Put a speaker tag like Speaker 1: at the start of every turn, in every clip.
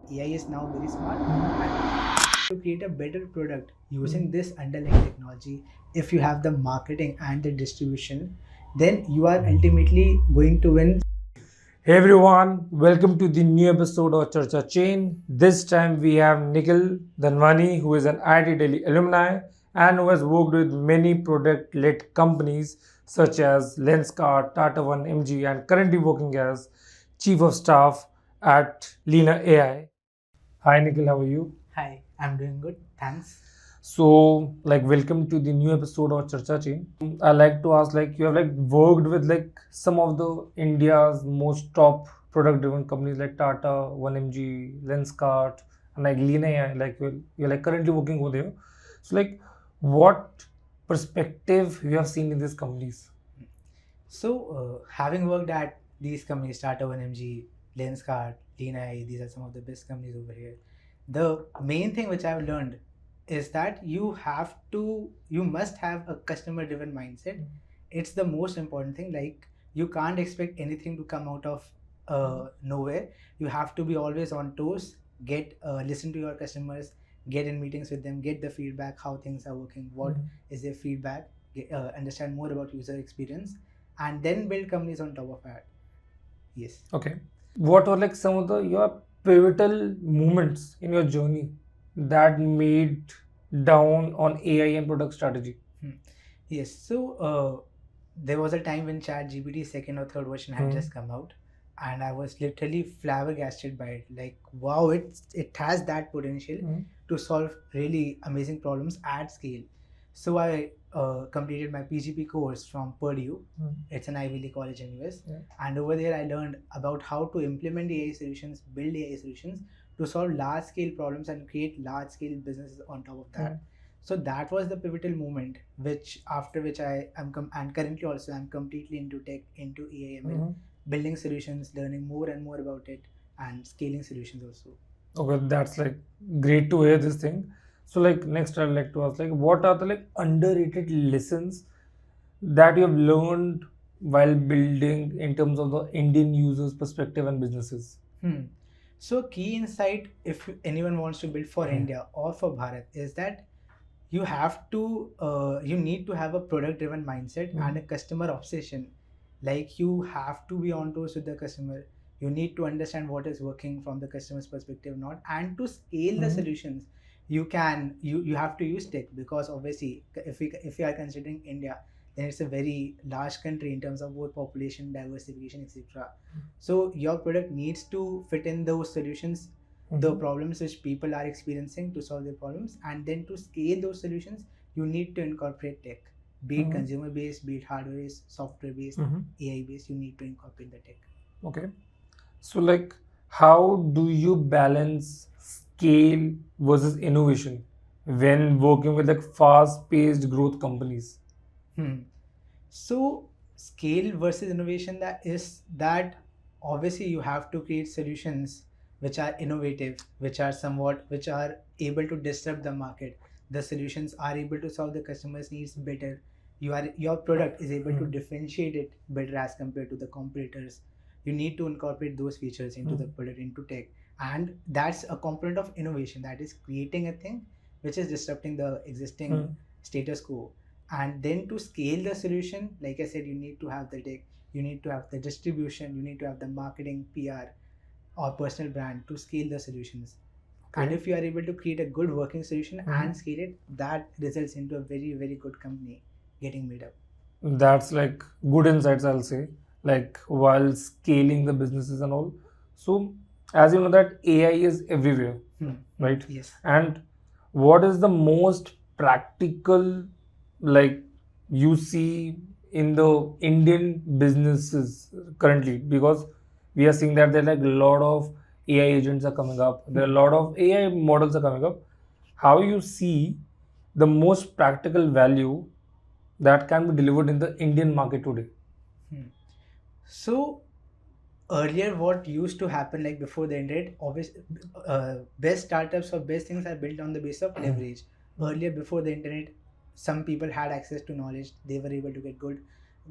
Speaker 1: AI is now very smart and to create a better product using this underlying technology. If you have the marketing and the distribution, then you are ultimately going to win.
Speaker 2: Hey everyone, welcome to the new episode of CharchaChain. This time we have Nikhil Dhanwani, who is an IT Delhi alumni and who has worked with many product-led companies such as Lenskart, Tata One, MG, and currently working as Chief of Staff at Leena AI. Hi Nikhil, how are you?
Speaker 1: Hi, I'm doing good. Thanks.
Speaker 2: So, welcome to the new episode of Charcha Chain. I like to ask, you have worked with some of the India's most top product-driven companies like Tata, 1MG, Lenskart, and Leena AI. You're currently working over there. So, what perspective you have seen in these companies?
Speaker 1: So, having worked at these companies, Tata 1MG, Lenskart, Leena AI, these are some of the best companies over here. The main thing which I've learned is that you must have a customer driven mindset. It's the most important thing. Like, you can't expect anything to come out of nowhere. You have to be always on toes, listen to your customers, get in meetings with them, get the feedback, how things are working, what is their feedback, understand more about user experience, and then build companies on top of that. Yes.
Speaker 2: Okay. What were some of the your pivotal moments in your journey that made down on AI and product strategy?
Speaker 1: Yes. So there was a time when ChatGPT second or third version had just come out, and I was literally flabbergasted by it. Like, wow, it has that potential to solve really amazing problems at scale. So I completed my PGP course from Purdue. It's an Ivy League college in US, and over there I learned about how to implement AI solutions, build AI solutions to solve large scale problems and create large scale businesses on top of that. So that was the pivotal moment, which after which I am and currently also I'm completely into tech, into AI, building solutions, learning more and more about it, and scaling solutions also.
Speaker 2: Okay, that's great to hear this thing. So next I'd like to ask what are the underrated lessons that you have learned while building in terms of the Indian users perspective and businesses?
Speaker 1: So key insight, if anyone wants to build for India or for Bharat, is that you need to have a product driven mindset and a customer obsession. Like, you have to be on toes with the customer. You need to understand what is working from the customer's perspective, not, and to scale the solutions. You have to use tech, because obviously if we are considering India, then it's a very large country in terms of both population diversification, etc. So your product needs to fit in those solutions, the problems which people are experiencing, to solve their problems, and then to scale those solutions you need to incorporate tech, be it consumer based, be it hardware based, software based, AI based. You need to incorporate the tech.
Speaker 2: Okay. So how do you balance scale versus innovation when working with fast paced growth companies?
Speaker 1: So scale versus innovation, that obviously you have to create solutions which are innovative, which are able to disrupt the market. The solutions are able to solve the customer's needs better. Your product is able to differentiate it better as compared to the competitors. You need to incorporate those features into the product, into tech, and that's a component of innovation, that is creating a thing which is disrupting the existing status quo. And then to scale the solution, like I said, you need to have the tech, you need to have the distribution, you need to have the marketing, PR, or personal brand to scale the solutions. And if you are able to create a good working solution and scale it, that results into a very, very good company getting made up.
Speaker 2: That's good insights, I'll say, while scaling the businesses and all. So as you know that AI is everywhere, right?
Speaker 1: Yes.
Speaker 2: And what is the most practical you see in the Indian businesses currently? Because we are seeing that there are a lot of AI agents are coming up, there are a lot of AI models are coming up. How you see the most practical value that can be delivered in the Indian market today?
Speaker 1: So earlier, what used to happen, like before the internet, obviously, best startups or best things are built on the base of leverage. Earlier, before the internet, some people had access to knowledge. They were able to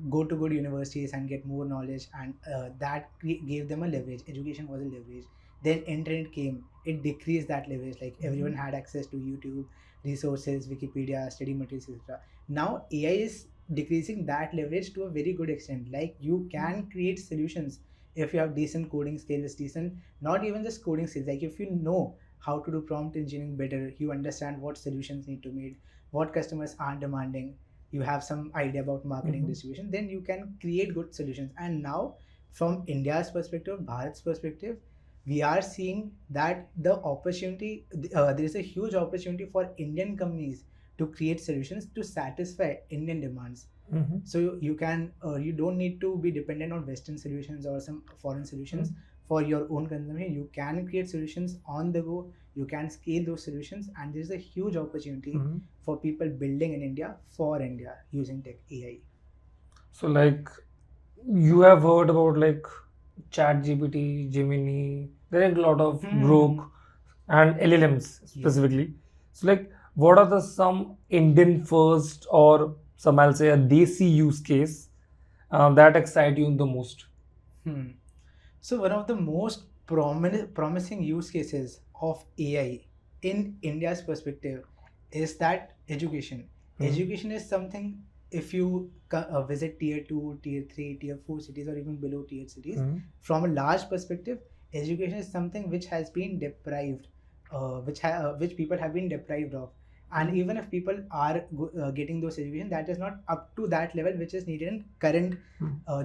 Speaker 1: go to good universities and get more knowledge, and that gave them a leverage. Education was a leverage. Then internet came, it decreased that leverage. Like everyone had access to YouTube, resources, Wikipedia, study materials, etc. Now AI is decreasing that leverage to a very good extent. Like you can create solutions if you have decent coding skills, decent, not even just coding skills, like if you know how to do prompt engineering better, you understand what solutions need to made, what customers are demanding, you have some idea about marketing distribution, then you can create good solutions. And now from India's perspective, Bharat's perspective, we are seeing that the opportunity, there is a huge opportunity for Indian companies to create solutions to satisfy Indian demands. So you can you don't need to be dependent on Western solutions or some foreign solutions for your own consumption. You can create solutions on the go, you can scale those solutions, and there's a huge opportunity for people building in India for India using tech AI.
Speaker 2: So like you have heard about like ChatGPT, Gemini. There are a lot of Grok and LLMs specifically. So like, what are the some Indian first or some I'll say a desi use case that excite you the most?
Speaker 1: Hmm. So one of the most promising use cases of AI in India's perspective is that education. Education is something, if you visit tier 2, tier 3, tier 4 cities, or even below tier cities, from a large perspective, education is something which has been deprived, which people have been deprived of. And even if people are getting those education, that is not up to that level which is needed in current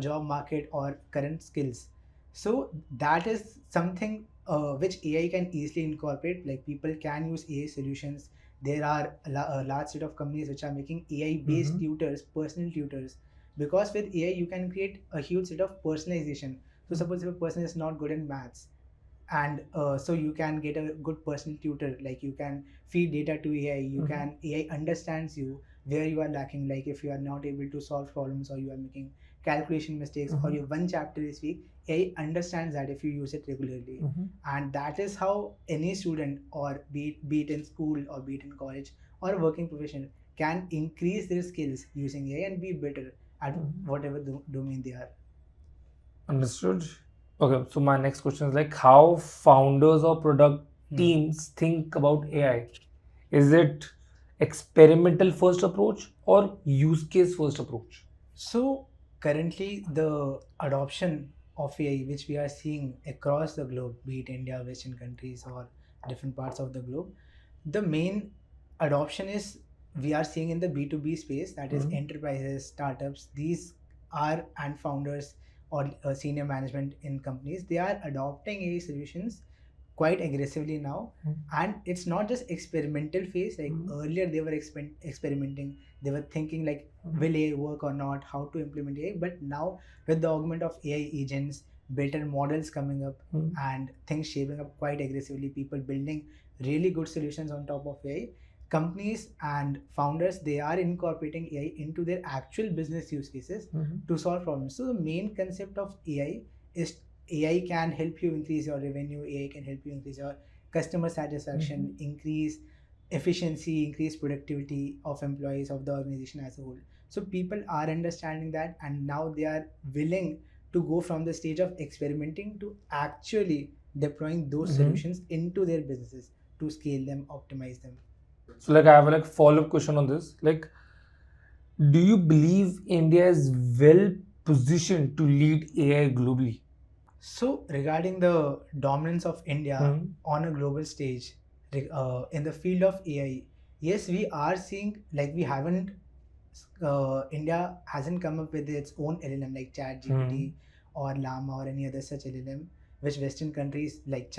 Speaker 1: job market or current skills. So that is something which AI can easily incorporate. Like people can use AI solutions. There are a large set of companies which are making AI based tutors, personal tutors, because with AI you can create a huge set of personalization. So suppose if a person is not good in maths, and so you can get a good personal tutor, like you can feed data to AI, you can, AI understands you where you are lacking, like if you are not able to solve problems or you are making calculation mistakes or your one chapter is weak, AI understands that if you use it regularly. And that is how any student, or be it in school or be it in college or a working professional, can increase their skills using AI and be better at whatever domain they are.
Speaker 2: Understood. Okay, so my next question is like how founders or product teams think about AI. Is it experimental first approach or use case first approach?
Speaker 1: So currently, the adoption of AI, which we are seeing across the globe, be it India, Western countries, or different parts of the globe, the main adoption is, we are seeing in the B2B space, that is enterprises, startups. These are, and founders or senior management in companies, they are adopting AI solutions quite aggressively now. And it's not just experimental phase, like earlier they were experimenting, they were thinking like, will AI work or not, how to implement AI. But now with the augment of AI agents, better models coming up, and things shaping up quite aggressively, people building really good solutions on top of AI, companies and founders, they are incorporating AI into their actual business use cases to solve problems. So the main concept of AI is, AI can help you increase your revenue, AI can help you increase your customer satisfaction, increase efficiency, increase productivity of employees of the organization as a whole. So people are understanding that, and now they are willing to go from the stage of experimenting to actually deploying those solutions into their businesses to scale them, optimize them.
Speaker 2: So like I have a like follow-up question on this. Like, do you believe India is well positioned to lead AI globally?
Speaker 1: So, regarding the dominance of India on a global stage, in the field of AI, yes, we are seeing, like, we haven't, India hasn't come up with its own LLM like ChatGPT or Llama or any other such LLM, which Western countries like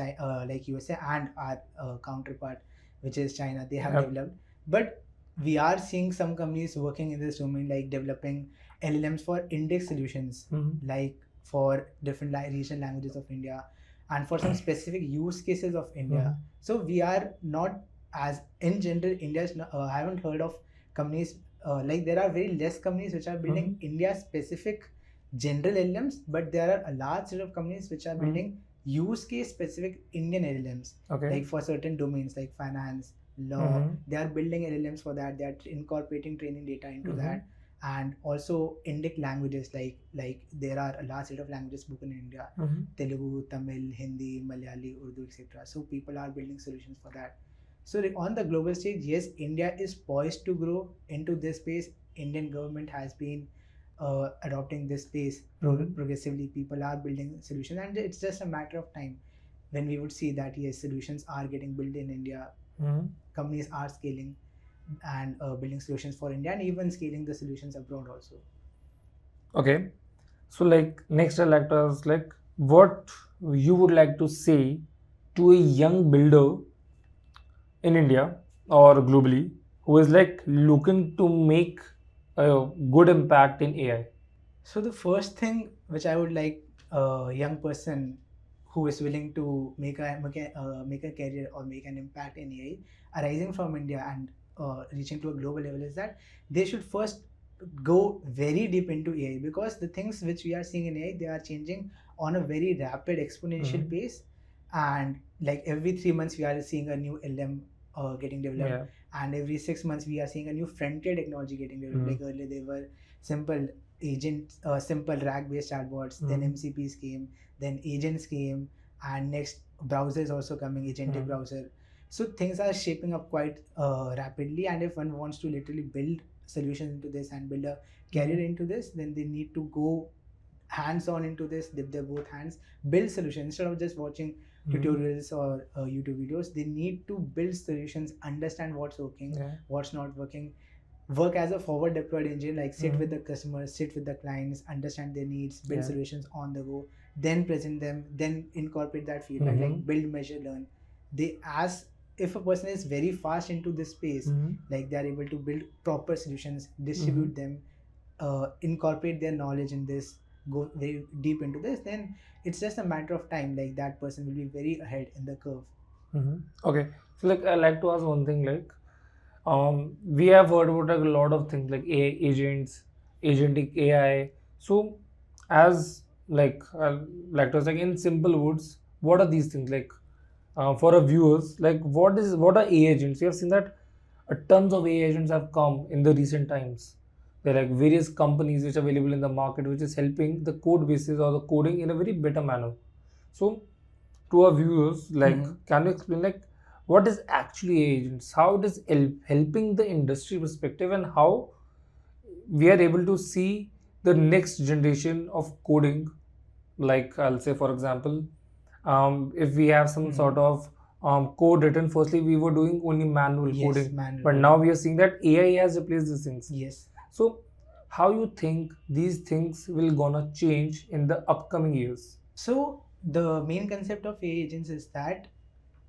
Speaker 1: like USA and our counterpart, which is China, they have developed. But we are seeing some companies working in this domain, like developing LLMs for index solutions, like for different regional languages of India, and for some specific use cases of India. So we are not, as in general, India's I haven't heard of companies, like there are very less companies which are building India specific general LLMs, but there are a large set of companies which are building use case specific Indian LLMs, like for certain domains like finance, law. They are building LLMs for that. They are incorporating training data into that. and also Indic languages, like there are a large set of languages spoken in India:
Speaker 2: Mm-hmm.
Speaker 1: Telugu, Tamil, Hindi, Malayali, Urdu, etc. So people are building solutions for that. So on the global stage, yes, India is poised to grow into this space. Indian government has been adopting this space progressively. People are building solutions, and it's just a matter of time when we would see that yes, solutions are getting built in India.
Speaker 2: Mm-hmm.
Speaker 1: Companies are scaling and building solutions for India, and even scaling the solutions abroad also.
Speaker 2: Okay. So, like, next I'd like to ask, like, what you would like to say to a young builder in India or globally who is like looking to make a good impact in AI?
Speaker 1: So the first thing which I would like a young person who is willing to make a career or make an impact in AI arising from India and reaching to a global level is that they should first go very deep into AI, because the things which we are seeing in AI, they are changing on a very rapid exponential
Speaker 2: Mhm.
Speaker 1: pace, and like every 3 months we are seeing a new LM getting developed,
Speaker 2: Yeah.
Speaker 1: and every 6 months we are seeing a new frontier technology getting developed.
Speaker 2: Mhm.
Speaker 1: Like earlier they were simple simple RAG based chatbots, then
Speaker 2: Mhm.
Speaker 1: MCPs came, then agents came, and next browser is also coming, agentic
Speaker 2: Mhm.
Speaker 1: browser. So things are shaping up quite rapidly, and if one wants to literally build solutions into this and build a career
Speaker 2: Mhm.
Speaker 1: into this, then they need to go hands on into this, dip their both hands, build solutions instead of just watching
Speaker 2: Mhm.
Speaker 1: tutorials or YouTube videos. They need to build solutions, understand what's working,
Speaker 2: Yeah.
Speaker 1: what's not working, work as a forward deployed engineer, like sit with
Speaker 2: Mhm.
Speaker 1: the customers, sit with the clients, understand their needs, build
Speaker 2: Yeah.
Speaker 1: solutions on the go, then present them, then incorporate that feedback,
Speaker 2: Mhm.
Speaker 1: like build, measure, learn. They as if a person is very fast into this space,
Speaker 2: Mhm.
Speaker 1: like they are able to build proper solutions,
Speaker 2: Mhm.
Speaker 1: distribute them, incorporate their knowledge in this, go very deep into this, then it's just a matter of time, like that person will be very ahead in the curve.
Speaker 2: Mhm. Okay. So, like, I like to ask one thing, like, we have heard about like, a lot of things like AI agents, agentic AI. So, as like, like to ask, like in simple words, what are these things like? For our viewers, like what are AI agents? We have seen that tons of AI agents have come in the recent times. There are like various companies which are available in the market, which is helping the code bases or the coding in a very better manner. So, to our viewers, like,
Speaker 1: Mm-hmm.
Speaker 2: can you explain like what is actually AI agents? How it is helping the industry perspective, and how we are able to see the next generation of coding. Like, I'll say, for example, if we have some
Speaker 1: Mm-hmm.
Speaker 2: sort of code written, firstly we were doing only manual
Speaker 1: Yes,
Speaker 2: coding,
Speaker 1: manual
Speaker 2: but now
Speaker 1: coding.
Speaker 2: we are seeing that AI has replaced these things.
Speaker 1: Yes.
Speaker 2: So how you think these things will gonna change in the upcoming years?
Speaker 1: So the main concept of AI agents is that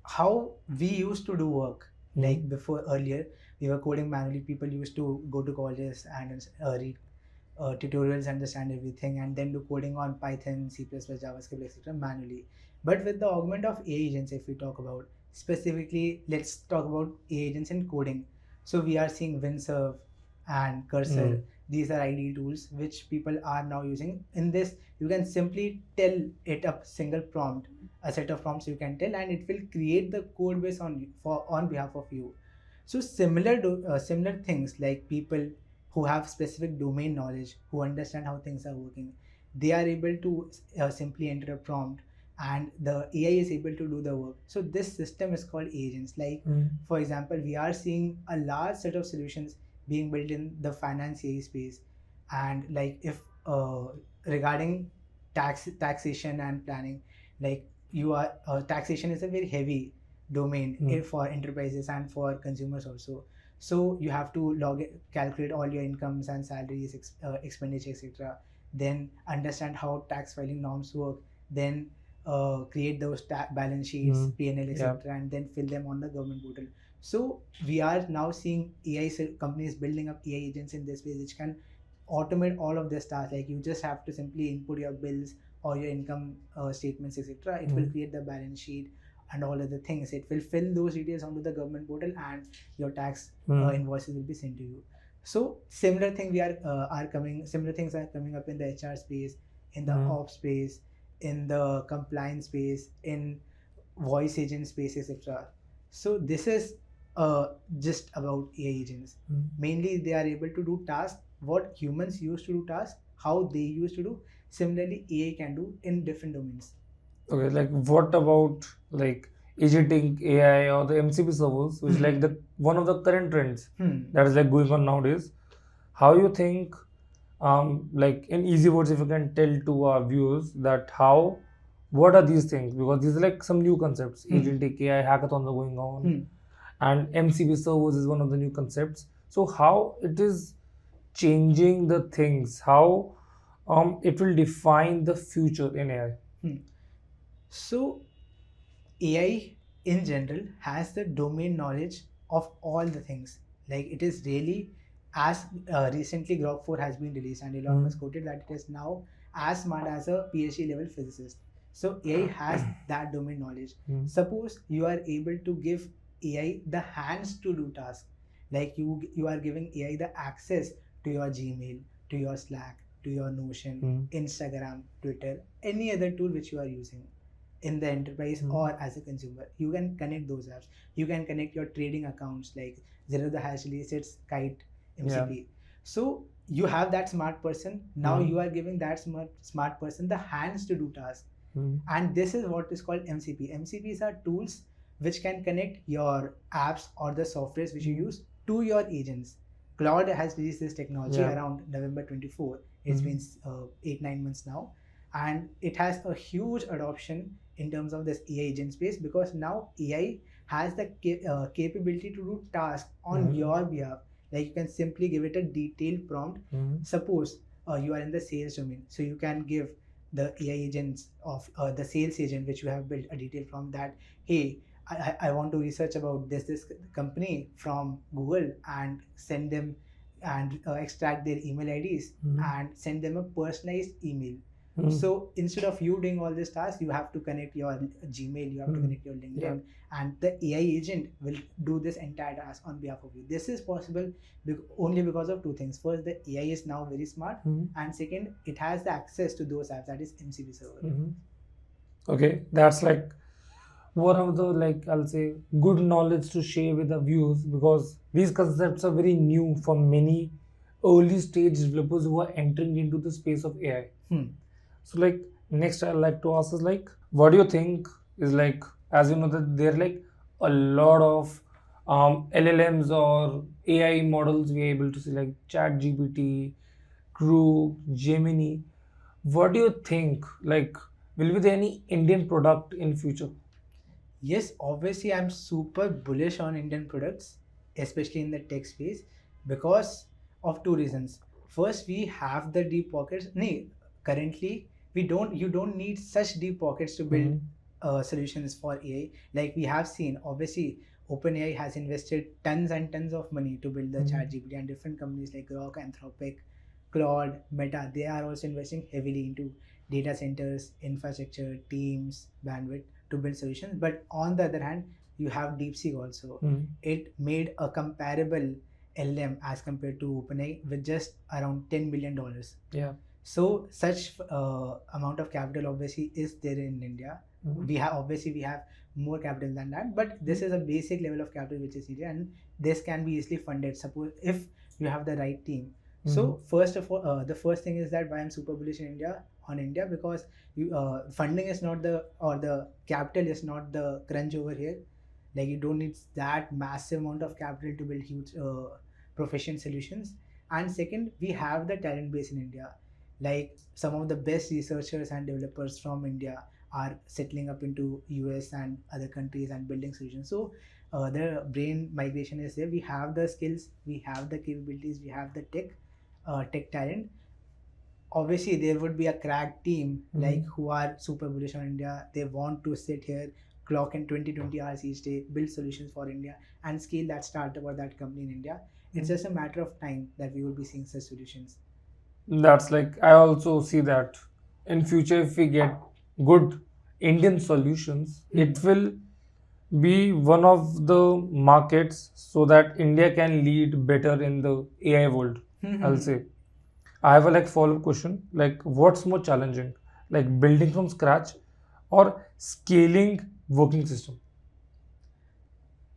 Speaker 1: how we used to do work,
Speaker 2: Hmm.
Speaker 1: like before earlier we were coding manually. People used to go to colleges and read tutorials, understand everything, and then do coding on Python, C++, JavaScript, etc. manually. But with the augment of AI agents, if we talk about specifically, let's talk about AI agents in coding. So we are seeing Windsurf and
Speaker 2: Hmm.
Speaker 1: Cursor. These are ideal tools which people are now using. In this, you can simply tell it a single prompt, a set of prompts you can tell, and it will create the code base on behalf of you. So similar things, like people who have specific domain knowledge, who understand how things are working, they are able to simply enter a prompt, and the AI is able to do the work. So this system is called agents. Like
Speaker 2: Hmm.
Speaker 1: for example, we are seeing a large set of solutions being built in the finance AI space, and like if regarding taxation and planning, like you are taxation is a very heavy domain
Speaker 2: Hmm.
Speaker 1: for enterprises and for consumers also. So you have to calculate all your incomes and salaries, expenditure, etc. Then understand how tax filing norms work. Then create those balance sheets,
Speaker 2: Hmm.
Speaker 1: P&L,
Speaker 2: Yeah.
Speaker 1: etc., and then fill them on the government portal. So we are now seeing AI companies building up AI agents in this way, which can automate all of this tasks. Like you just have to simply input your bills or your income statements, etc. It will
Speaker 2: Hmm.
Speaker 1: create the balance sheet and all other things. It will fill those details onto the government portal, and your tax
Speaker 2: Hmm.
Speaker 1: invoices will be sent to you. So similar thing we are coming. Similar things are coming up in the HR space, in the
Speaker 2: Hmm.
Speaker 1: ops space, in the compliance space, in voice agent space, etc. So this is just about AI agents.
Speaker 2: Hmm.
Speaker 1: Mainly, they are able to do tasks what humans used to do tasks, how they used to do, similarly AI can do in different domains.
Speaker 2: Okay, like what about like agentic AI or the MCP servers, which is like the one of the current trends that is like going on nowadays? How you think, like in easy words, if you can tell to our viewers that how, what are these things? Because these are like some new concepts. Agentic AI hackathons are going on, and MCP servers is one of the new concepts. So how it is changing the things? How it will define the future in AI?
Speaker 1: So AI in general has the domain knowledge of all the things. Like it is really as recently Grok 4 has been released, and Elon Musk quoted that it is now as smart as a PhD level physicist. So AI has that domain knowledge. Suppose you are able to give AI the hands to do tasks, like you are giving AI the access to your Gmail, to your Slack, to your Notion, Instagram, Twitter, any other tool which you are using in the enterprise or as a consumer. You can connect those apps. You can connect your trading accounts like Zero the Hash Resets, Kite, MCP. So you have that smart person. Now you are giving that smart person the hands to do tasks. And this is what is called MCP. MCPs are tools which can connect your apps or the softwares which you use to your agents. Cloud has released this technology around November 24. It's been 8-9 months now, and it has a huge adoption in terms of this AI agent space, because now AI has the capability to do tasks on your behalf. Like you can simply give it a detailed prompt. Suppose you are in the sales domain, so you can give the AI agents of the sales agent which you have built a detail from that. Hey, I want to research about this company from Google and send them and extract their email IDs and send them a personalized email. So instead of you doing all this task, you have to connect your Gmail, you have to connect your LinkedIn, and the AI agent will do this entire task on behalf of you. This is possible only because of two things. First, the AI is now very smart, and second, it has the access to those apps, that is MCP server.
Speaker 2: Okay, that's like one of the, like I'll say, good knowledge to share with the viewers, because these concepts are very new for many early stage developers who are entering into the space of AI. So like next I'd like to ask is like, what do you think is like, as you know that there are like a lot of LLMs or AI models we are able to see, like ChatGPT, Crew, Gemini. What do you think, like, will be there any Indian product in future?
Speaker 1: Yes, obviously, I'm super bullish on Indian products, especially in the tech space, because of two reasons. First, we have the deep pockets. Nee, currently, you don't need such deep pockets to build solutions for AI. Like we have seen, obviously, OpenAI has invested tons and tons of money to build the ChatGPT, and different companies like Grok, Anthropic, Claude, Meta, they are also investing heavily into data centers, infrastructure, teams, bandwidth to build solutions. But on the other hand, you have DeepSeek also. It made a comparable LM as compared to OpenAI with just around $10 million.
Speaker 2: Yeah.
Speaker 1: So such amount of capital obviously is there in India. We have more capital than that, but this is a basic level of capital which is needed, and this can be easily funded. Suppose if you have the right team. So first of all, the first thing is that why I'm super bullish in India, because funding is not the capital is not the crunch over here. Like you don't need that massive amount of capital to build huge proficient solutions. And second, we have the talent base in India. Like some of the best researchers and developers from India are settling up into US and other countries and building solutions. So the brain migration is there. We have the skills, we have the capabilities, we have the tech talent. Obviously there would be a crack team like who are super bullish on India. They want to sit here, clock in 20 hours each day, build solutions for India, and scale that startup or that company in India. It's just a matter of time that we will be seeing such solutions.
Speaker 2: That's like, I also see that in future if we get good Indian solutions, it will be one of the markets so that India can lead better in the AI world. I'll say. I have a like follow-up question. Like, what's more challenging? Like building from scratch or scaling working system?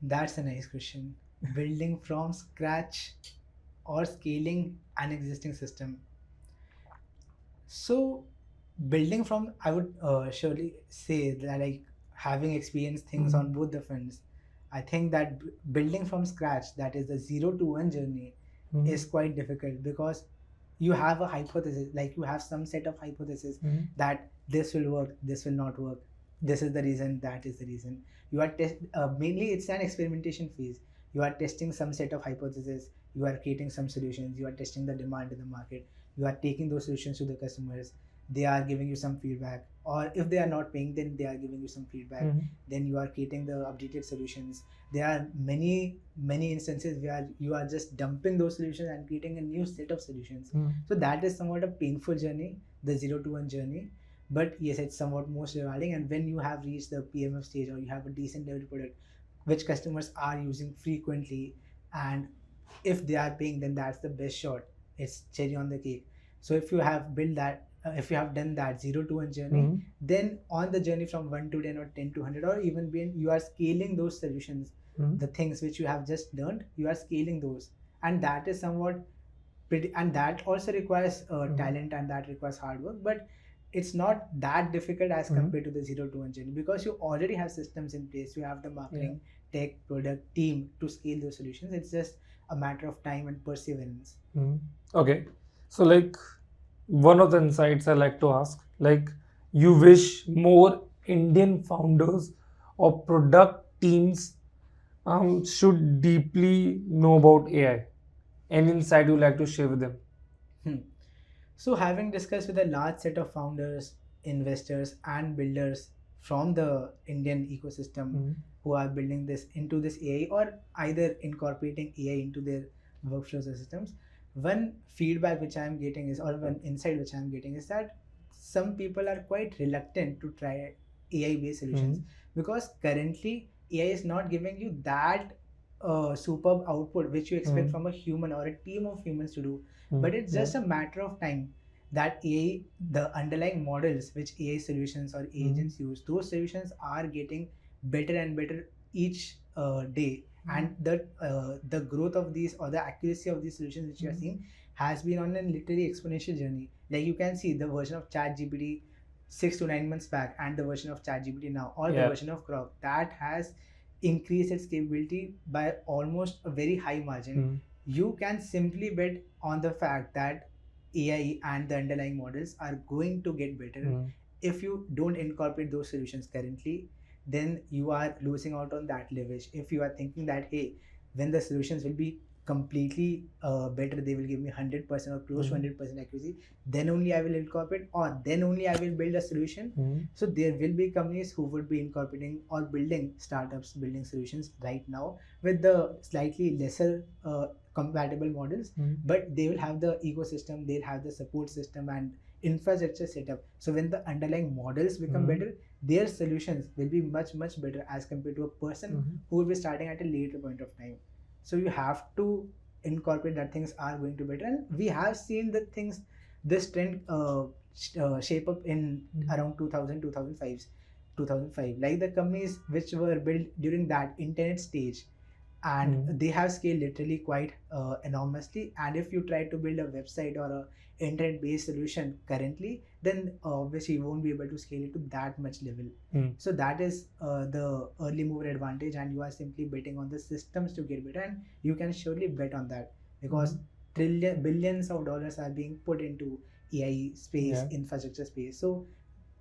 Speaker 1: That's a nice question. Building from scratch or scaling an existing system. So building from, I would surely say that, like, having experienced things on both the fronts, I think that building from scratch, that is the 0 to 1 journey, is quite difficult, because you have a hypothesis, like you have some set of hypothesis that this will work, this will not work, this is the reason, that is the reason. You are mainly it's an experimentation phase. You are testing some set of hypothesis, you are creating some solutions, you are testing the demand in the market, you are taking those solutions to the customers, they are giving you some feedback, or if they are not paying, then they are giving you some feedback. Then you are creating the updated solutions. There are many instances where you are just dumping those solutions and creating a new set of solutions. So that is somewhat a painful journey, the 0 to 1 journey. But yes, it's somewhat most rewarding. And when you have reached the PMF stage, or you have a decent developed product which customers are using frequently, and if they are paying, then that's the best shot. It's cherry on the cake. So if you have built that, if you have done that 0 to 1 journey, then on the journey from 1 to 10 or 10 to 100, or even beyond, you are scaling those solutions. The things which you have just learned, you are scaling those, and that is somewhat pretty, and that also requires talent, and that requires hard work, but it's not that difficult as compared to the 0 to 1 journey, because you already have systems in place, you have the marketing, tech, product team to scale those solutions. It's just a matter of time and perseverance.
Speaker 2: Okay, so like one of the insights I like to ask, like, you wish more Indian founders or product teams should deeply know about AI. Any insight you like to share with them?
Speaker 1: Hmm. So, having discussed with a large set of founders, investors, and builders from the Indian ecosystem who are building this into this AI, or either incorporating AI into their workflows or systems, one feedback which I am getting is, or one insight which I am getting is that some people are quite reluctant to try AI based solutions, because currently AI is not giving you that superb output which you expect from a human or a team of humans to do. But it's just a matter of time that AI, the underlying models which AI solutions or agents use, those solutions are getting better and better each day. And the growth of these, or the accuracy of these solutions which you are seeing, has been on a literally exponential journey. Like you can see the version of ChatGPT 6 to 9 months back, and the version of ChatGPT now, or the version of Grok, that has increased its capability by almost a very high margin. You can simply bet on the fact that AI and the underlying models are going to get better. If you don't incorporate those solutions currently, then you are losing out on that leverage. If you are thinking that, hey, when the solutions will be completely better, they will give me 100% or close to 100% accuracy, then only I will incorporate, or then only I will build a solution. So there will be companies who would be incorporating or building startups, building solutions right now with the slightly lesser compatible models, but they will have the ecosystem, they'll have the support system and infrastructure setup. So when the underlying models become better, their solutions will be much better as compared to a person who will be starting at a later point of time. So you have to incorporate that things are going to better, and we have seen the things, this trend shape up in around 2000 2005, like the companies which were built during that internet stage, and they have scaled literally quite enormously. And if you try to build a website or a internet based solution currently, then obviously you won't be able to scale it to that much level. So that is the early mover advantage, and you are simply betting on the systems to get better, and you can surely bet on that, because billions of dollars are being put into AI space, infrastructure space. So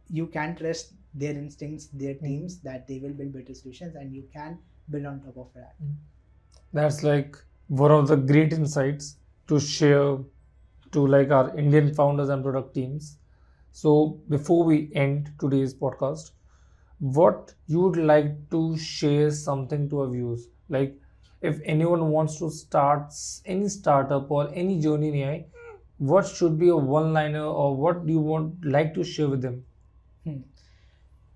Speaker 1: you can trust their instincts, their teams, that they will build better solutions, and you can build on top of that.
Speaker 2: That's like one of the great insights to share to like our Indian founders and product teams. So before we end today's podcast, what you would like to share something to our viewers? Like, if anyone wants to start any startup or any journey in AI, what should be a one-liner, or what do you want like to share with them?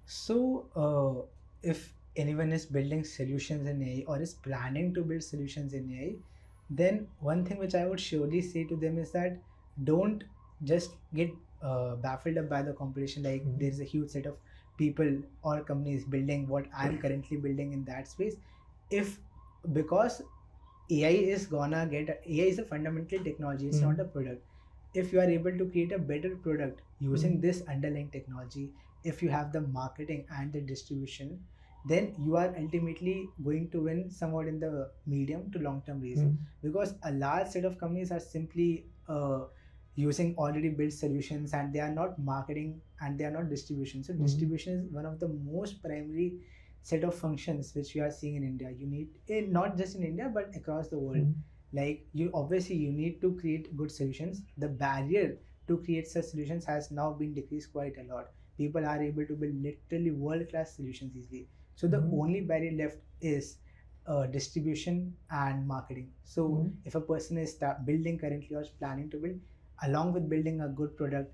Speaker 1: So, if anyone is building solutions in AI, or is planning to build solutions in AI, then one thing which I would surely say to them is that don't just get baffled up by the competition. Like there is a huge set of people or companies building what I'm currently building in that space. If, because AI is gonna get AI is a fundamental technology, it's not a product. If you are able to create a better product using this underlying technology, if you have the marketing and the distribution, then you are ultimately going to win somewhat in the medium to long term race. Because a large set of companies are simply using already built solutions, and they are not marketing and they are not distribution. So distribution is one of the most primary set of functions which we are seeing in India. You need not just in India but across the world. Like you obviously you need to create good solutions. The barrier to create such solutions has now been decreased quite a lot. People are able to build literally world class solutions easily. So the only barrier left is distribution and marketing. So if a person is building currently or is planning to build, along with building a good product,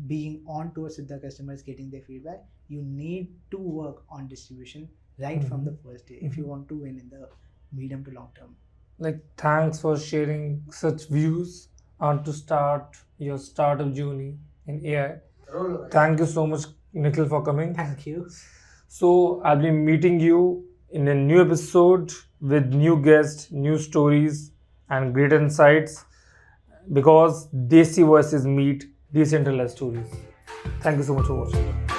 Speaker 1: being on tours with the customers, getting their feedback, you need to work on distribution right from the first day if you want to win in the medium to long term.
Speaker 2: Like, thanks for sharing such views on to start your startup journey in AI. Thank you so much, Nikhil, for coming.
Speaker 1: Thank you.
Speaker 2: So I'll be meeting you in a new episode with new guests, new stories, and great insights, because Desi voices meet decentralized stories. Thank you so much for watching.